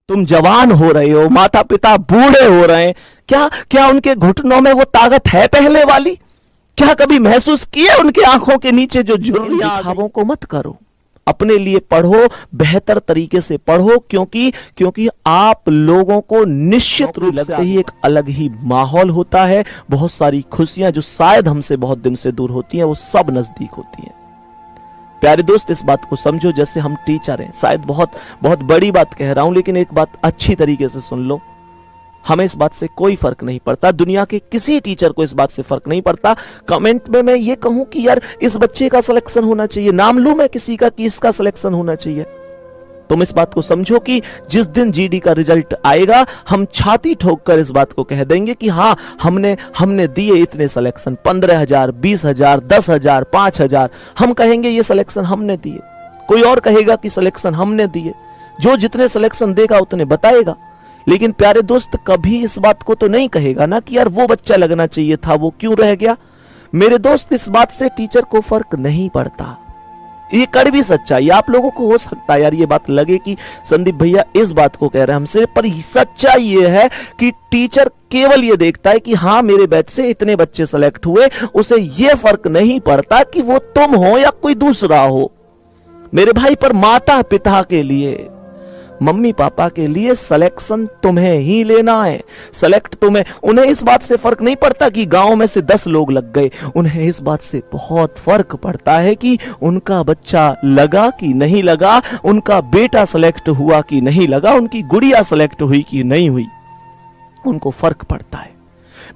तुम जवान हो रहे हो, माता पिता बूढ़े हो रहे हैं, क्या क्या उनके घुटनों में वो ताकत है पहले वाली? क्या कभी महसूस किए उनके आंखों के नीचे जो झुर्रियां? दिखावों को मत करो, अपने लिए पढ़ो, बेहतर तरीके से पढ़ो, क्योंकि आप लोगों को निश्चित रूप से ही एक अलग ही माहौल होता है। बहुत सारी खुशियां जो शायद हमसे बहुत दिन से दूर होती हैं, वो सब नजदीक होती हैं। प्यारे दोस्त, इस बात को समझो जैसे हम टीचर हैं। शायद बहुत बहुत बड़ी बात कह रहा हूं, लेकिन एक बात अच्छी तरीके से सुन लो। हमें इस बात से कोई फर्क नहीं पड़ता, दुनिया के किसी टीचर को इस बात से फर्क नहीं पड़ता। कमेंट में मैं ये कहूं कि यार इस बच्चे का सिलेक्शन होना चाहिए, नाम लूं मैं किसी का कि इसका सिलेक्शन होना चाहिए। तुम इस बात को समझो कि जिस दिन जीडी का रिजल्ट आएगा, हम छाती ठोककर इस बात को कह देंगे कि हाँ, हमने दिए इतने सिलेक्शन, 15,000, 20,000, 10,000, 5,000, हम कहेंगे ये सिलेक्शन हमने दिए। कोई और कहेगा कि सिलेक्शन हमने दिए। जो जितने सिलेक्शन देगा उतने बताएगा। लेकिन प्यारे दोस्त, कभी इस बात को तो नहीं कहेगा ना कि यार वो बच्चा लगना चाहिए था, वो क्यों रह गया। मेरे दोस्त, इस बात से टीचर को फर्क नहीं पड़ता। ये कड़वी सच्चाई, आप लोगों को हो सकता है यार ये बात लगे कि संदीप भैया इस बात को कह रहे हैं हमसे, पर सच्चाई ये है कि टीचर केवल ये देखता है कि हाँ, मेरे बैच से इतने बच्चे सेलेक्ट हुए। उसे ये फर्क नहीं पड़ता कि वो तुम हो या कोई दूसरा हो। मेरे भाई, पर माता पिता के लिए, मम्मी पापा के लिए सिलेक्शन तुम्हें ही लेना है। सेलेक्ट तुम्हें, उन्हें इस बात से फर्क नहीं पड़ता कि गांव में से 10 लोग लग गए। उन्हें इस बात से बहुत फर्क पड़ता है कि उनका बच्चा लगा कि नहीं लगा, उनका बेटा सेलेक्ट हुआ कि नहीं लगा, उनकी गुड़िया सेलेक्ट हुई कि नहीं हुई। उनको फर्क पड़ता है।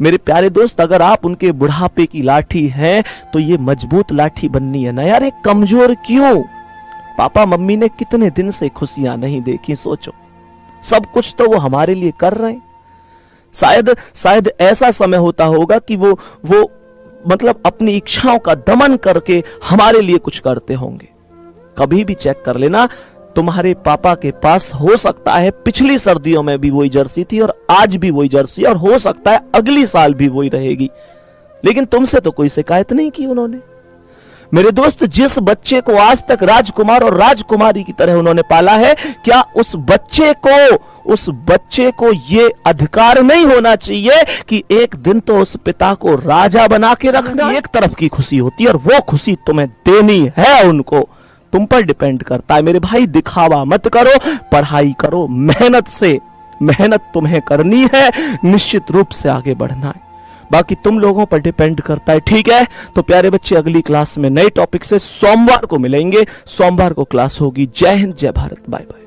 मेरे प्यारे दोस्त, अगर आप उनके बुढ़ापे की लाठी हैं तो ये मजबूत लाठी बननी है ना यार। एक कमजोर क्यों? पापा मम्मी ने कितने दिन से खुशियां नहीं देखी, सोचो। सब कुछ तो वो हमारे लिए कर रहे हैं। शायद ऐसा समय होता होगा कि वो मतलब अपनी इच्छाओं का दमन करके हमारे लिए कुछ करते होंगे। कभी भी चेक कर लेना, तुम्हारे पापा के पास हो सकता है पिछली सर्दियों में भी वही जर्सी थी और आज भी वही जर्सी, और हो सकता है अगली साल भी वही रहेगी, लेकिन तुमसे तो कोई शिकायत नहीं की उन्होंने। मेरे दोस्त, जिस बच्चे को आज तक राजकुमार और राजकुमारी की तरह उन्होंने पाला है, क्या उस बच्चे को ये अधिकार नहीं होना चाहिए कि एक दिन तो उस पिता को राजा बना के रखना? एक तरफ की खुशी होती है और वो खुशी तुम्हें देनी है उनको। तुम पर डिपेंड करता है मेरे भाई। दिखावा मत करो, पढ़ाई करो, मेहनत तुम्हें करनी है, निश्चित रूप से आगे बढ़ना है। बाकी तुम लोगों पर डिपेंड करता है, ठीक है? तो प्यारे बच्चे, अगली क्लास में नए टॉपिक से सोमवार को मिलेंगे। सोमवार को क्लास होगी। जय हिंद, जय भारत, बाय बाय।